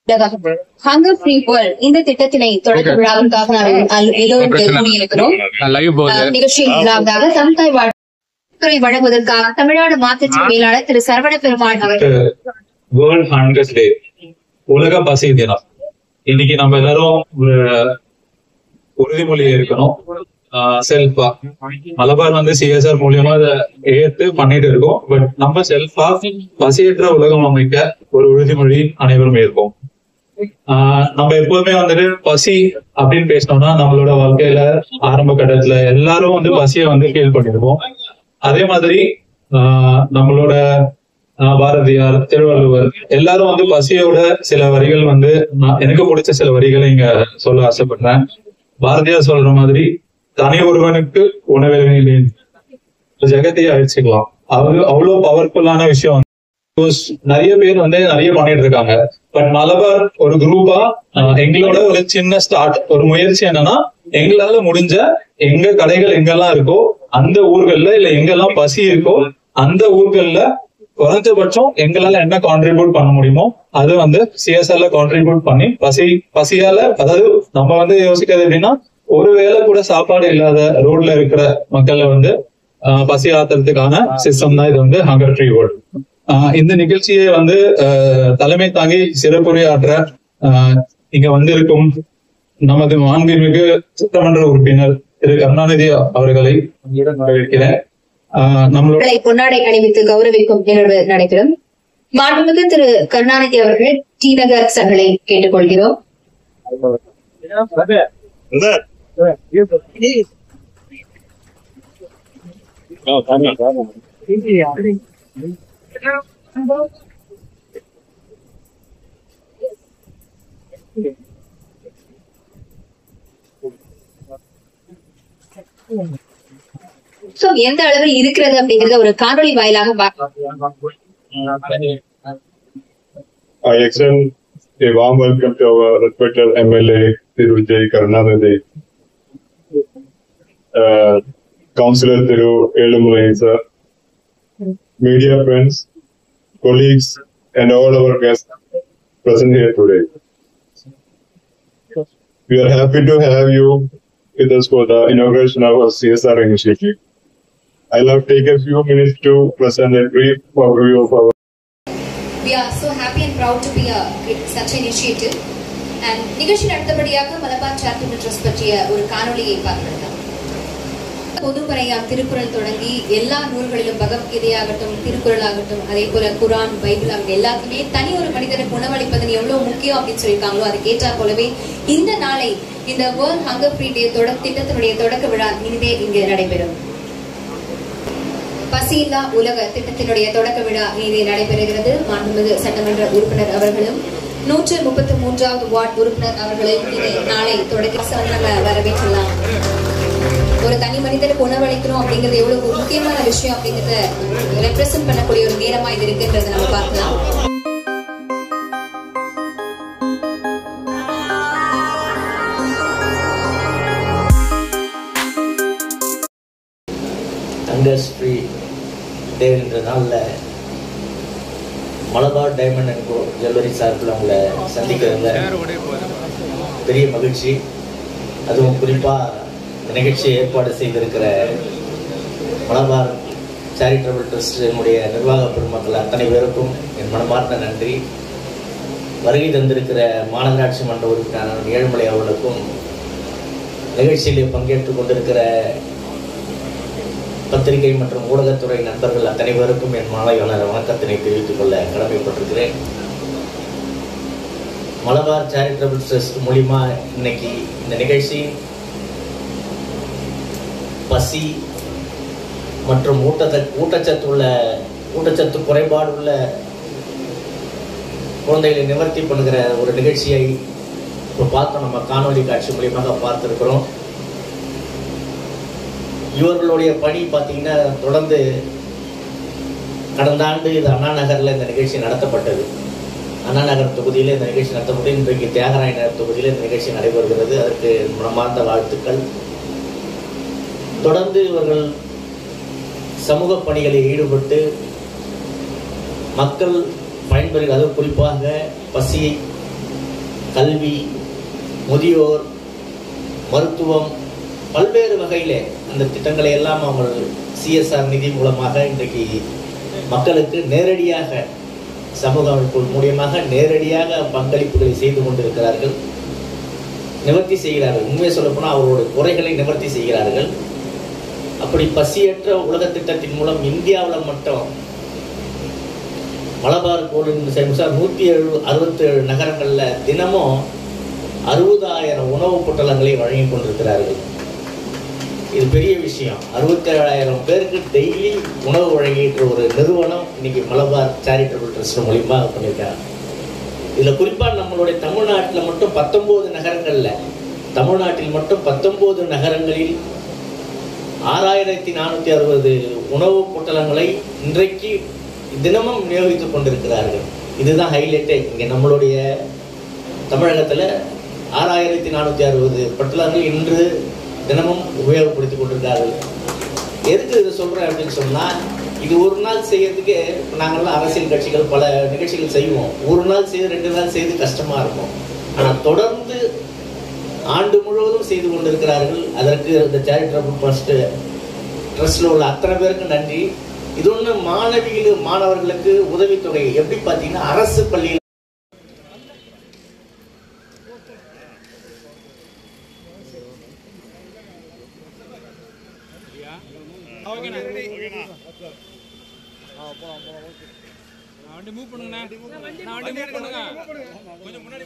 Hunger free world இந்த திட்டத்தினை தொடக்க விழாவிற்காக நாம் எல்லோரும் கூடியிருக்கிறோம். நிகழ்ச்சியின் விழாவாக தமிழ்தாய் வாழ்த்துறை வழங்குவதற்காக தமிழ்நாடு மாற்றுத்திறன் மேலாளர் திரு சரவண பெருமாள் அவர்கள். வேர்ல்ட் ஹங்கர் டே, உலக பசி தினம். இன்னைக்கு நம்ம எல்லாரும் உறுதிமொழி இருக்கணும். செல்ஃபா மலபார் சிஎஸ்ஆர் மூலியமா அதை ஏற்று பண்ணிட்டு இருக்கோம். பட் நம்ம செல்ஃபா பசியற்ற உலகம் அமைக்க ஒரு உறுதிமொழி அனைவரும் ஏற்போம். நம்ம எப்போதுமே பசி அப்படின்னு பேசினோம்னா நம்மளோட வாழ்க்கையில ஆரம்ப கட்டத்துல எல்லாரும் பசியை கீழ் பண்ணிருப்போம். அதே மாதிரி நம்மளோட பாரதியார், திருவள்ளுவர் எல்லாரும் பசியோட சில வரிகள் எனக்கு பிடிச்ச சில வரிகளை இங்க சொல்ல ஆசைப்படுறேன். பாரதியார் சொல்ற மாதிரி, தனி ஒருவனுக்கு உணவில்லை ஜெகத்தையே அழிச்சுக்கலாம். அவ்வளவு பவர்ஃபுல்லான விஷயம். நிறைய பேர் நிறைய பண்ணிட்டு இருக்காங்க. பட் மலபார் ஒரு குரூப்பா எங்களோட ஒரு சின்ன ஸ்டார்ட், ஒரு முயற்சி என்னன்னா, எங்களால முடிஞ்ச எங்க கடைகள் எங்கெல்லாம் இருக்கோ அந்த ஊர்கள்ல, இல்ல எங்கெல்லாம் பசி இருக்கோ அந்த ஊர்கள்ல குறைஞ்சபட்சம் எங்களால என்ன கான்ட்ரிபியூட் பண்ண முடியுமோ அது சிஎஸ்ஆர்ல கான்ட்ரிபியூட் பண்ணி பசியால, அதாவது நம்ம யோசிக்கிறது எப்படின்னா, ஒருவேளை கூட சாப்பாடு இல்லாத ரோட்ல இருக்கிற மக்களை பசி ஆத்துறதுக்கான சிஸ்டம் தான் இது ஹங்கர் ஃப்ரீ வேர்ல்ட். இந்த நிகழ்ச்சியை தலைமை தாங்கி சிறப்புரையாற்ற இங்க இருக்கும் நமது மாண்புமிகு சட்டமன்ற உறுப்பினர் திரு கருணாநிதி அவர்களை வரவேற்கிறேன். நம்மளோட பொன்னாடை அணிவித்து கௌரவிக்கும் நிகழ்வு நடைபெறும். மாண்புமிகு திரு கருணாநிதி அவர்கள் டி நகர் சகலை கேட்டுக்கொள்கிறோம். எந்த அளவில் இருக்கிறது அப்படிங்கறத ஒரு காணொலி வாயிலாக I extend a warm welcome to our respected MLA Thiru J. Karunanidhi, Councillor Thiru Elumulai sir, media friends, colleagues, and all our guests present here today. We are happy to have you with us for the inauguration of our CSR initiative. I'll have take a few minutes to present a brief overview of our. We are so happy and proud to be such an initiative. And நிகழ்ச்சி நடத்தபடியாக Malabar charitable trust பற்றிய ஒரு காணொலியை பார்க்கலாம். பொதுப்பறையாம் திருக்குறள் தொடங்கி எல்லா நூல்களிலும் பகவத்கீதையாகட்டும், திருக்குறள் ஆகட்டும், அதே போல குரான், பைபிள் ஆகட்டும், எல்லாத்துமே தனி ஒரு மனிதனுக்கு உணவளிப்பது எவ்வளவு முக்கியம் அப்படின்னு சொல்லியிருக்காங்களோ அது கேட்டா போலவே இந்த நாளை, இந்த வேர்ல்ட் ஹங்கர் ஃப்ரீ டே திட்டத்தினுடைய தொடக்க விழா இனிதே இங்கு நடைபெறும். பசியில்லா உலக திட்டத்தினுடைய தொடக்க விழா இனிதே நடைபெறுகிறது. மாண்புமிகு சட்டமன்ற உறுப்பினர் அவர்களும் 133வது வார்டு உறுப்பினர் அவர்களையும் இதை நாளை தொடக்க வரவேற்றலாம். ஒரு தனி மனிதனுக்கு உணவளிக்கணும் அப்படிங்கிறது எவ்வளவு முக்கியமான விஷயம் அப்படிங்கறத ரெப்ரசென்ட் பண்ணக்கூடிய ஒரு நேரமா இது இருக்குன்றத நம்ம பார்க்கலாம். ஹங்கர் ஃப்ரீ டே என்ற நாளில் Malabar diamond and co jewellery சார்பில் அவங்களை சந்திக்கிறதுல பெரிய மகிழ்ச்சி. அதுவும் குறிப்பாக இந்த நிகழ்ச்சியை ஏற்பாடு செய்திருக்கிற மலபார் சேரிட்டபிள் ட்ரஸ்டினுடைய நிர்வாக பெருமக்கள் அத்தனை பேருக்கும் என் மனமார்ந்த நன்றி. வருகை தந்திருக்கிற மாநகராட்சி மன்ற உறுப்பினர் ஏழுமலை அவர்களுக்கும், நிகழ்ச்சியிலே பங்கேற்றுக் கொண்டிருக்கிற பத்திரிகை மற்றும் ஊடகத்துறை நண்பர்கள் அத்தனை பேருக்கும் என் மாலையான வணக்கத்தினை தெரிவித்துக் கொள்ள கடமைப்பட்டிருக்கிறேன். மலபார் சேரிட்டபிள் ட்ரஸ்ட் மூலிமா இன்னைக்கு இந்த நிகழ்ச்சி பசி மற்றும் ஊட்டச்சத்து குறைபாடு உள்ள குழந்தைகளை நிவர்த்தி பண்ணுகிற ஒரு நிகழ்ச்சியை இப்போ பார்த்தோம். நம்ம காணொலி காட்சி மூலியமாக பார்த்துருக்கிறோம். இவர்களுடைய பணி பார்த்தீங்கன்னா தொடர்ந்து கடந்த ஆண்டு இது அண்ணா நகரில் இந்த நிகழ்ச்சி நடத்தப்பட்டது. அண்ணா நகர் தொகுதியில் இந்த நிகழ்ச்சி நடத்தப்பட்டு இன்றைக்கு தியாகராய நகர் தொகுதியில் இந்த நிகழ்ச்சி நடைபெறுகிறது. அதற்கு மனமார்ந்த வாழ்த்துக்கள். தொடர்ந்து இவர்கள் சமூக பணிகளில் ஈடுபட்டு மக்கள் பயன்பெறுகிற, அதுவும் குறிப்பாக பசியை கல்வி, முதியோர், மருத்துவம், பல்வேறு வகையில் அந்த திட்டங்களை எல்லாம் அவங்க சிஎஸ்ஆர் நிதி மூலமாக இன்றைக்கு மக்களுக்கு நேரடியாக சமூக அமைப்புகள் மூலியமாக நேரடியாக பங்களிப்புகளை செய்து கொண்டிருக்கிறார்கள், நிவர்த்தி செய்கிறார்கள். உண்மையை சொல்லப்போனால் அவர்களுடைய குறைகளை நிவர்த்தி செய்கிறார்கள். அப்படி பசியற்ற உலக திட்டத்தின் மூலம் இந்தியாவில் மட்டும் மலபார் கோலின் 167 நகரங்களில் தினமும் 60,000 உணவுப் பொட்டலங்களை வழங்கி கொண்டிருக்கிறார்கள். இது பெரிய விஷயம். 67,000 பேருக்கு டெய்லி உணவு வழங்கின்ற ஒரு நிறுவனம் இன்னைக்கு மலபார் சேரிட்டபிள் ட்ரஸ்ட் மூலியமாக பண்ணியிருக்காங்க. இதில் குறிப்பாக நம்மளுடைய தமிழ்நாட்டில் மட்டும் 19 நகரங்களில், தமிழ்நாட்டில் மட்டும் 19 நகரங்களில் 6,460 உணவுப் பொட்டலங்களை இன்றைக்கு தினமும் விநியோகித்துக் கொண்டிருக்கிறார்கள். இதுதான் ஹைலைட்டே. இங்கே நம்மளுடைய தமிழகத்தில் 6,460 பொட்டலங்கள் இன்று தினமும் உபயோகப்படுத்திக் கொண்டிருக்கிறார்கள். எதுக்கு இதை சொல்கிறேன் அப்படின்னு சொன்னால், இது ஒரு நாள் செய்யறதுக்கு நாங்கள்லாம் அரசியல் கட்சிகள் பல நிகழ்ச்சிகள் செய்வோம். ஒரு நாள் செய்து 2 நாள் செய்து கஷ்டமாக இருக்கும். ஆனால் தொடர்ந்து ஆண்டு முழுவதும் செய்து கொண்டிருக்கிறார்கள். அதற்கு இந்த சேரிட்டபிள் ட்ரஸ்டில் உள்ள அத்தனை பேருக்கு நன்றி. இது ஒன்று மாணவர்களுக்கு உதவித்தொகை எப்படி பார்த்தீங்கன்னா, அரசு பள்ளியில் கொஞ்சம் முன்னாடி